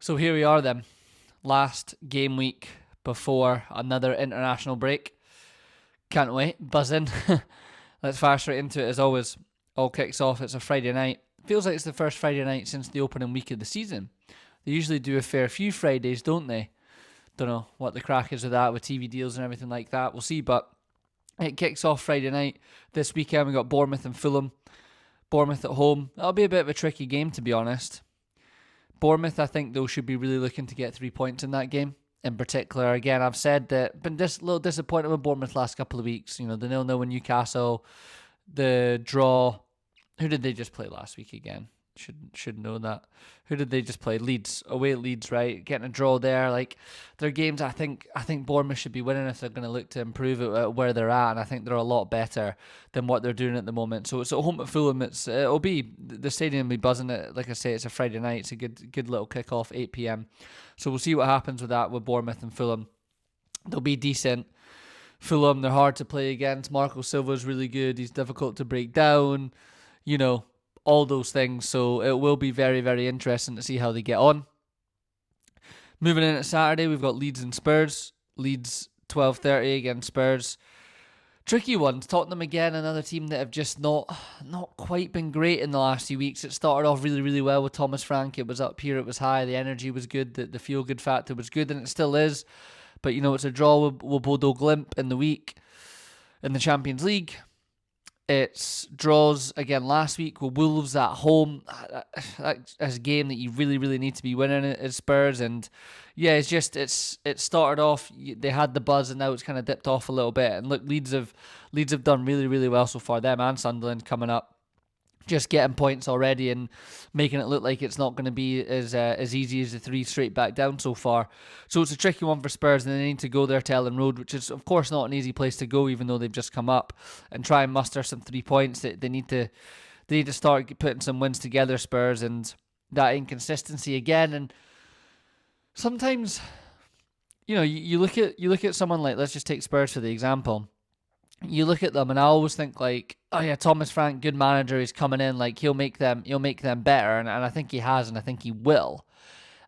So here we are then, last game week before another international break. Can't wait, buzzing. Let's fire straight into it as always. All kicks off, it's a Friday night. Feels like it's the first Friday night since the opening week of the season. They usually do a fair few Fridays, don't they? Don't know what the crack is with that, with TV deals and everything like that. We'll see, but it kicks off Friday night. This weekend we got Bournemouth and Fulham. Bournemouth at home. That'll be a bit of a tricky game, to be honest. Bournemouth, I think, though, should be really looking to get 3 points in that game. In particular, again, I've said that been a little disappointed with Bournemouth last couple of weeks. You know, the 0-0 with Newcastle, the draw. Who did they just play last week again? Should know that. Who did they just play? Leeds, away at Leeds, right? Getting a draw there. Like, their games, I think Bournemouth should be winning if they're going to look to improve at where they're at, and I think they're a lot better than what they're doing at the moment. So it's at home at Fulham. It'll be the stadium will be buzzing. It, like I say, it's a Friday night. It's a good little kick off, 8 p.m. So we'll see what happens with that with Bournemouth and Fulham. They'll be decent. Fulham, they're hard to play against. Marco Silva's really good. He's difficult to break down. You know, all those things. So it will be very, very interesting to see how they get on. Moving in at Saturday, we've got Leeds and Spurs. Leeds 12:30 against Spurs. Tricky ones. Tottenham again, another team that have just not quite been great in the last few weeks. It started off really, really well with Thomas Frank. It was up here, it was high, the energy was good, the feel good factor was good, and it still is. But you know, it's a draw with Bodo Glimt in the week in the Champions League. It's draws again last week with Wolves at home. That's a game that you really, really need to be winning at Spurs. And yeah, it started off, they had the buzz, and now it's kind of dipped off a little bit. And look, Leeds have done really, really well so far. Them and Sunderland coming up, just getting points already and making it look like it's not going to be as easy as the three straight back down so far. So it's a tricky one for Spurs, and they need to go there to Ellen Road, which is of course not an easy place to go, even though they've just come up, and try and muster some 3 points. They need to start putting some wins together, Spurs, and that inconsistency again. And sometimes, you know, you look at someone like, let's just take Spurs for the example. You look at them, and I always think like, oh yeah, Thomas Frank, good manager, he's coming in, like he'll make them better, and I think he has, and I think he will.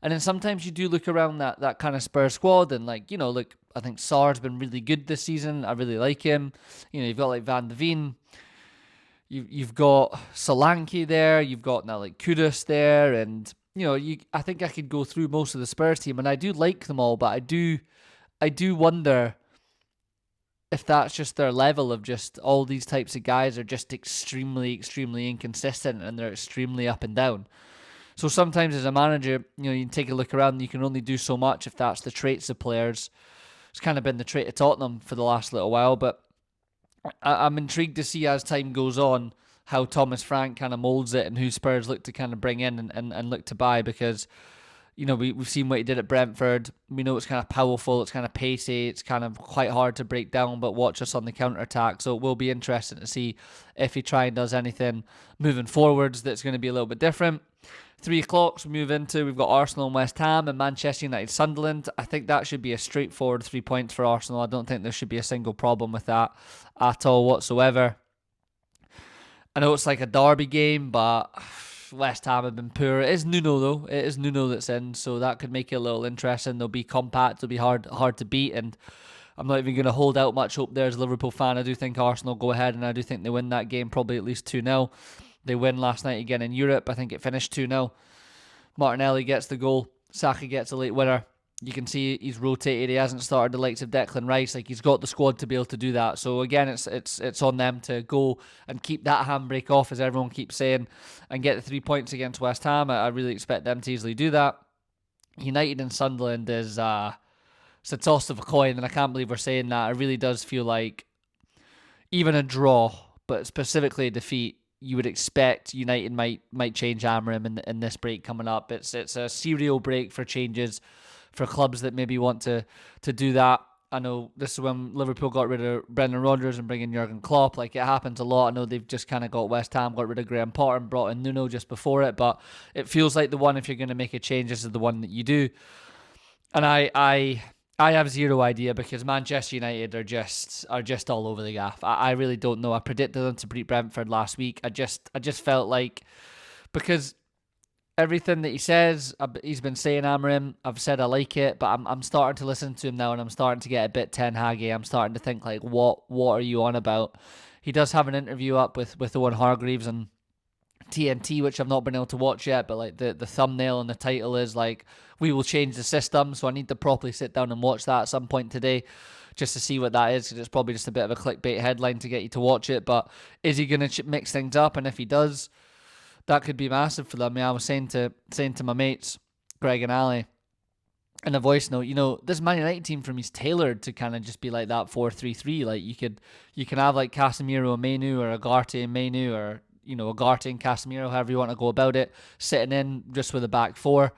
And then sometimes you do look around that kind of Spurs squad, and like, you know, look, I think Sarr's been really good this season. I really like him. You know, you've got like Van de Veen, you've got Solanke there, you've got now like Kudus there, and you know, I think I could go through most of the Spurs team, and I do like them all, but I do wonder if that's just their level of just all these types of guys are just extremely, extremely inconsistent, and they're extremely up and down. So sometimes as a manager, you know, you can take a look around and you can only do so much if that's the traits of players. It's kind of been the trait of Tottenham for the last little while, but I'm intrigued to see as time goes on how Thomas Frank kind of molds it and who Spurs look to kind of bring in and look to buy, because you know, we've seen what he did at Brentford. We know it's kind of powerful, it's kind of pacey, it's kind of quite hard to break down, but watch us on the counter-attack. So it will be interesting to see if he tries and does anything moving forwards that's going to be a little bit different. 3 o'clock, we move into, we've got Arsenal and West Ham and Manchester United Sunderland. I think that should be a straightforward 3 points for Arsenal. I don't think there should be a single problem with that at all whatsoever. I know it's like a derby game, but West Ham have been poor. It is Nuno though. It is Nuno that's in, so that could make it a little interesting. They'll be compact. They'll be hard to beat, and I'm not even going to hold out much hope there as a Liverpool fan. I do think Arsenal go ahead, and I do think they win that game, probably at least 2-0. They win last night again in Europe. I think it finished 2-0. Martinelli gets the goal. Saka gets a late winner. You can see he's rotated. He hasn't started the likes of Declan Rice. Like, he's got the squad to be able to do that. So again, it's on them to go and keep that handbrake off, as everyone keeps saying, and get the 3 points against West Ham. I really expect them to easily do that. United and Sunderland is it's a toss of a coin, and I can't believe we're saying that. It really does feel like even a draw, but specifically a defeat, you would expect United might change Amorim in this break coming up. It's a serial break for changes for clubs that maybe want to do that. I know this is when Liverpool got rid of Brendan Rodgers and bring in Jurgen Klopp. Like, it happens a lot. I know they've just kind of got West Ham, got rid of Graham Potter and brought in Nuno just before it, but it feels like the one, if you're going to make a change, this is the one that you do. And I have zero idea, because Manchester United are just all over the gaff. I really don't know. I predicted them to beat Brentford last week. I just felt like, because everything that he says, he's been saying, Amarim, I've said I like it, but I'm starting to listen to him now, and I'm starting to get a bit Ten Haggy. I'm starting to think, like, what are you on about? He does have an interview up with Owen Hargreaves and TNT, which I've not been able to watch yet, but like the thumbnail and the title is like, we will change the system, so I need to properly sit down and watch that at some point today just to see what that is, because it's probably just a bit of a clickbait headline to get you to watch it. But is he going to mix things up? And if he does, that could be massive for them. I was saying to my mates, Greg and Ali, in a voice note, this Man United team for me is tailored to kind of just be like that 4-3-3. Like you can have like Casemiro and Mainu, or Agarte and Mainu, or Agarte and Casemiro, however you want to go about it, sitting in just with a back four.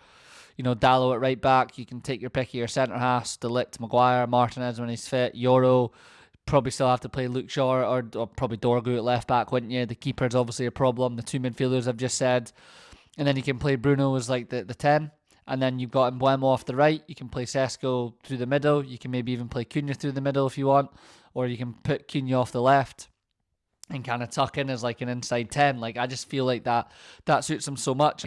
Dallo at right back. You can take your pick of your centre halves: De Ligt, Maguire, Martinez when he's fit, Yoro. Probably still have to play Luke Shaw or probably Dorgu at left back, wouldn't you? The keeper's obviously a problem. The two midfielders I've just said. And then you can play Bruno as like the 10. And then you've got Mbuemo off the right. You can play Sesko through the middle. You can maybe even play Cunha through the middle if you want. Or you can put Cunha off the left and kind of tuck in as like an inside 10. Like, I just feel like that suits him so much.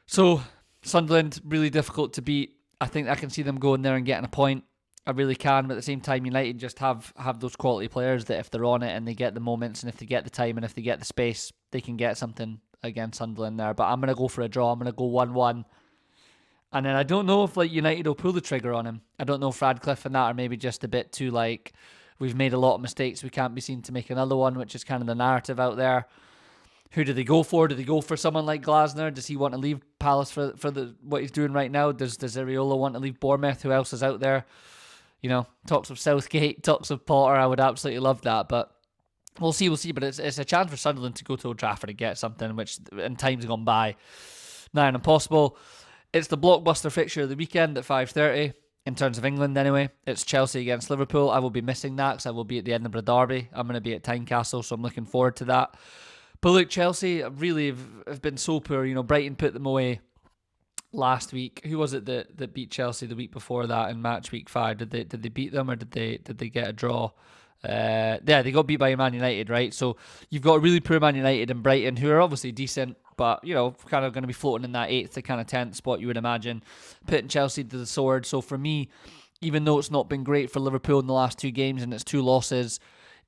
So Sunderland, really difficult to beat. I think I can see them going there and getting a point. I really can, but at the same time, United just have those quality players that if they're on it and they get the moments and if they get the time and if they get the space, they can get something against Sunderland there. But I'm going to go for a draw. I'm going to go 1-1. And then I don't know if like United will pull the trigger on him. I don't know if Radcliffe and that are maybe just a bit too like, we've made a lot of mistakes, we can't be seen to make another one, which is kind of the narrative out there. Who do they go for? Do they go for someone like Glasner? Does he want to leave Palace for what he's doing right now? Does Areola want to leave Bournemouth? Who else is out there? Talks of Southgate, talks of Potter. I would absolutely love that, but we'll see. But it's a chance for Sunderland to go to Old Trafford and get something, which in time's gone by, nigh on impossible. It's the blockbuster fixture of the weekend at 5:30 in terms of England. Anyway, it's Chelsea against Liverpool. I will be missing that because I will be at the Edinburgh Derby. I'm going to be at Tynecastle, so I'm looking forward to that. But look, Chelsea really have been so poor. Brighton put them away last week. Who was it that beat Chelsea the week before that in match week 5? Did they beat them, or did they get a draw? They got beat by Man United, right? So you've got a really poor Man United and Brighton, who are obviously decent, but kind of going to be floating in that 8th to kind of 10th spot, you would imagine, putting Chelsea to the sword. So for me, even though it's not been great for Liverpool in the last 2 games and it's 2 losses,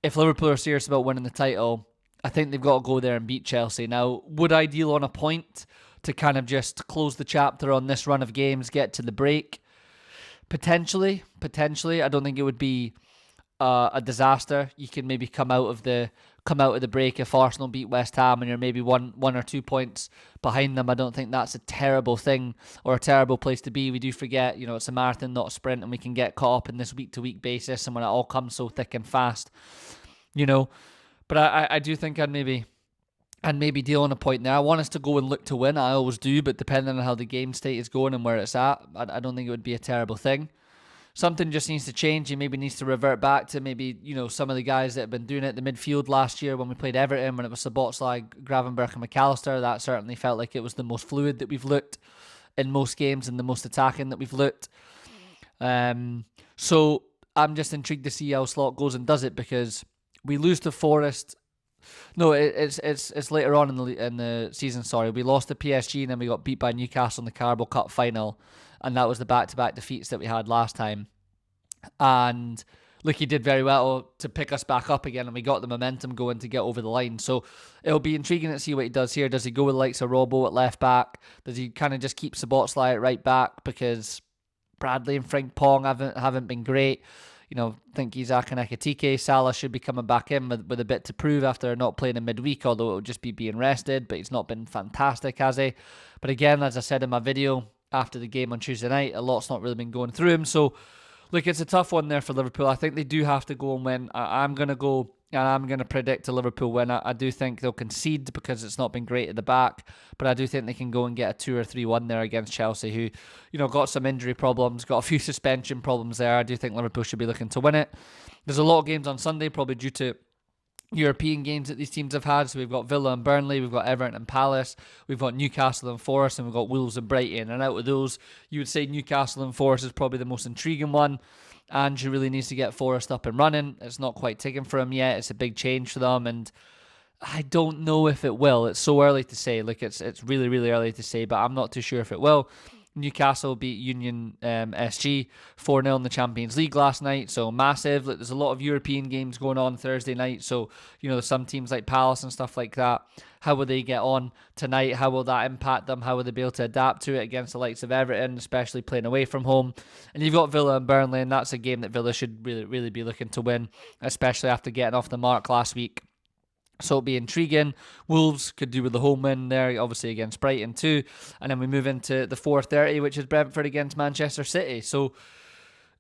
if Liverpool are serious about winning the title, I think they've got to go there and beat Chelsea. Now, would I deal on a point to kind of just close the chapter on this run of games, get to the break? Potentially. I don't think it would be a disaster. You can maybe come out of the break if Arsenal beat West Ham and you're maybe one or 2 points behind them. I don't think that's a terrible thing or a terrible place to be. We do forget, it's a marathon, not a sprint, and we can get caught up in this week-to-week basis, and when it all comes so thick and fast, But I do think I'd maybe deal on a point there. I want us to go and look to win. I always do, but depending on how the game state is going and where it's at, I don't think it would be a terrible thing. Something just needs to change. He maybe needs to revert back to maybe, some of the guys that have been doing it at the midfield last year when we played Everton, when it was Szoboszlai, Gravenberch and McAllister. That certainly felt like it was the most fluid that we've looked in most games and the most attacking that we've looked. So I'm just intrigued to see how Slot goes and does it, because we lose to Forest. No, it's later on in the season. Sorry, we lost to PSG and then we got beat by Newcastle in the Carabao Cup final, and that was the back-to-back defeats that we had last time. And look, he did very well to pick us back up again, and we got the momentum going to get over the line. So it'll be intriguing to see what he does here. Does he go with the likes of Robbo at left back? Does he kind of just keep Szoboszlai at right back because Bradley and Frank Pong haven't been great? I think Isaac and Ekitike, Salah should be coming back in with a bit to prove after not playing in midweek, although it'll just be being rested, but he's not been fantastic, has he? But again, as I said in my video after the game on Tuesday night, a lot's not really been going through him. So, look, it's a tough one there for Liverpool. I think they do have to go and win. I'm going to go and I'm going to predict a Liverpool win. I do think they'll concede because it's not been great at the back, but I do think they can go and get a 2 or 3-1 there against Chelsea, who, got some injury problems, got a few suspension problems there. I do think Liverpool should be looking to win it. There's a lot of games on Sunday, probably due to European games that these teams have had. So we've got Villa and Burnley, we've got Everton and Palace, we've got Newcastle and Forest, and we've got Wolves and Brighton. And out of those, you would say Newcastle and Forest is probably the most intriguing one. Andrew really needs to get Forest up and running. It's not quite ticking for him yet. It's a big change for them, and I don't know if it will. It's so early to say. Like it's really really early to say, but I'm not too sure if it will. Newcastle beat Union SG 4-0 in the Champions League last night, so massive. Like, there's a lot of European games going on Thursday night, so there's some teams like Palace and stuff like that. How will they get on tonight? How will that impact them? How will they be able to adapt to it against the likes of Everton, especially playing away from home? And you've got Villa and Burnley, and that's a game that Villa should really really be looking to win, especially after getting off the mark last week. So it'll be intriguing. Wolves could do with the home win there, obviously against Brighton too. And then we move into the 4:30, which is Brentford against Manchester City. So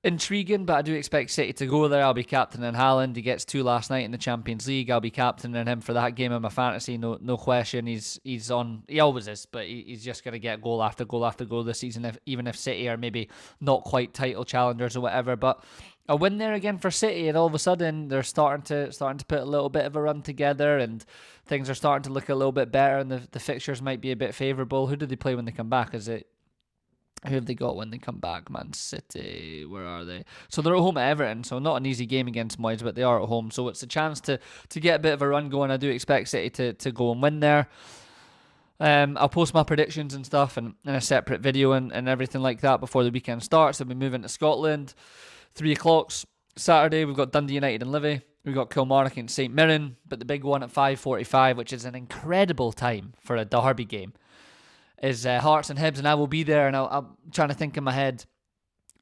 intriguing, but I do expect City to go there. I'll be captaining Haaland. He gets 2 last night in the Champions League. I'll be captaining him for that game in my fantasy. No question. He's on. He always is, but he's just gonna get goal after goal after goal this season. Even if City are maybe not quite title challengers or whatever, but a win there again for City, and all of a sudden they're starting to put a little bit of a run together, and things are starting to look a little bit better, and the fixtures might be a bit favourable. Who do they play when they come back? Who have they got when they come back? Man City, where are they? So they're at home at Everton, so not an easy game against Moyes, but they are at home, so it's a chance to get a bit of a run going. I do expect City to go and win there. I'll post my predictions and stuff in a separate video and everything like that before the weekend starts. I'll be moving to Scotland. 3 o'clock Saturday, we've got Dundee United and Livy. We've got Kilmarnock and St Mirren, but the big one at 5:45, which is an incredible time for a derby game, is Hearts and Hibs, and I will be there, and I'm trying to think in my head.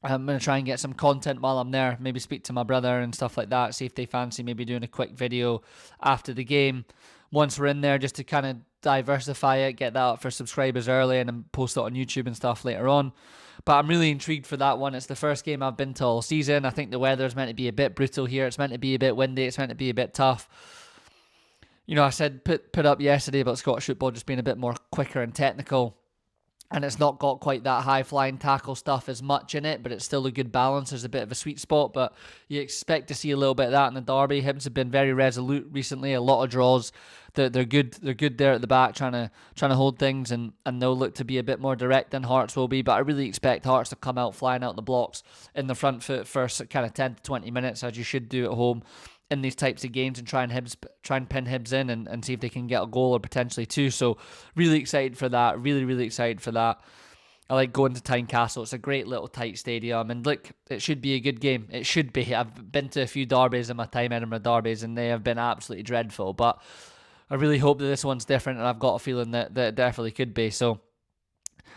I'm going to try and get some content while I'm there, maybe speak to my brother and stuff like that, see if they fancy maybe doing a quick video after the game once we're in there, just to kind of diversify it, get that up for subscribers early, and then post it on YouTube and stuff later on. But I'm really intrigued for that one. It's the first game I've been to all season. I think the weather's meant to be a bit brutal here. It's meant to be a bit windy. It's meant to be a bit tough. I said put up yesterday about Scottish football just being a bit more quicker and technical, and it's not got quite that high-flying tackle stuff as much in it, but it's still a good balance. There's a bit of a sweet spot, but you expect to see a little bit of that in the derby. Hibs have been very resolute recently, a lot of draws. They're good. They're good there at the back, trying to hold things, and they'll look to be a bit more direct than Hearts will be. But I really expect Hearts to come out flying out the blocks in the front foot for kind of 10 to 20 minutes, as you should do at home in these types of games, and try and pin Hibs in and see if they can get a goal or potentially two. So really excited for that. Really, really excited for that. I like going to Tynecastle. It's a great little tight stadium, and look, it should be a good game. It should be. I've been to a few derbies in my time, Edinburgh Derbies, and they have been absolutely dreadful. But I really hope that this one's different, and I've got a feeling that it definitely could be. So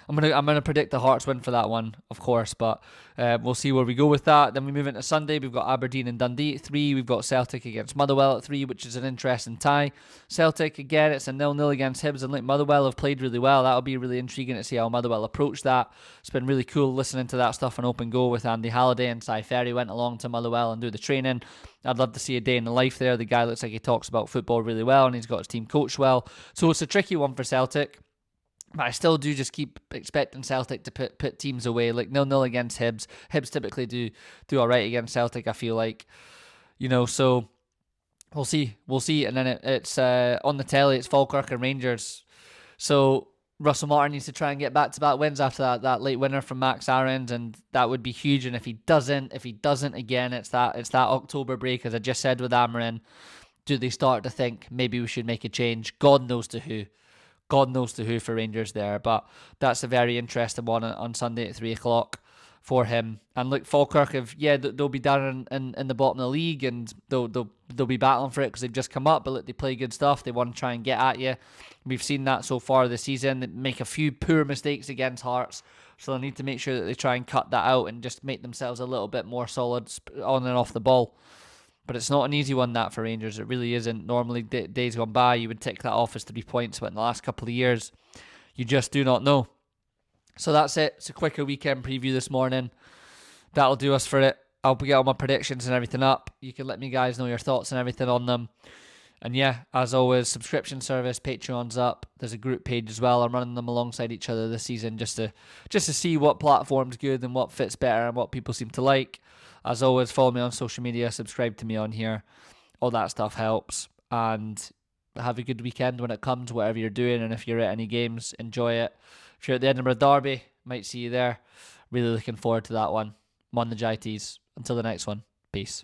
I'm gonna predict the Hearts win for that one, of course, but we'll see where we go with that. Then we move into Sunday. We've got Aberdeen and Dundee at 3. We've got Celtic against Motherwell at 3, which is an interesting tie. Celtic, again, it's a 0-0 against Hibs, and Motherwell have played really well. That'll be really intriguing to see how Motherwell approach that. It's been really cool listening to that stuff on Open Go with Andy Halliday, and Cy Ferry went along to Motherwell and do the training. I'd love to see a day in the life there. The guy looks like he talks about football really well, and he's got his team coached well. So it's a tricky one for Celtic. But I still do just keep expecting Celtic to put teams away, like 0-0 against Hibs. Hibs typically do all right against Celtic, I feel like. So we'll see. And then it's on the telly, it's Falkirk and Rangers. So Russell Martin needs to try and get back-to-back wins after that late winner from Max Aarons, and that would be huge. And if he doesn't again, it's that October break, as I just said with Amarin. Do they start to think maybe we should make a change? God knows to who. God knows to who for Rangers there, but that's a very interesting one on Sunday at 3 o'clock for him. And look, Falkirk they'll be down in the bottom of the league, and they'll be battling for it because they've just come up, but look, they play good stuff. They want to try and get at you. We've seen that so far this season. They make a few poor mistakes against Hearts, so they need to make sure that they try and cut that out and just make themselves a little bit more solid on and off the ball. But it's not an easy one, that, for Rangers. It really isn't. Normally, days gone by, you would tick that off as 3 points, but in the last couple of years, you just do not know. So that's it. It's a quicker weekend preview this morning. That'll do us for it. I'll get all my predictions and everything up. You can let me guys know your thoughts and everything on them. And yeah, as always, subscription service, Patreon's up. There's a group page as well. I'm running them alongside each other this season just to see what platform's good and what fits better and what people seem to like. As always, follow me on social media, subscribe to me on here. All that stuff helps. And have a good weekend when it comes, whatever you're doing. And if you're at any games, enjoy it. If you're at the Edinburgh Derby, might see you there. Really looking forward to that one. I'm on the JITs. Until the next one, peace.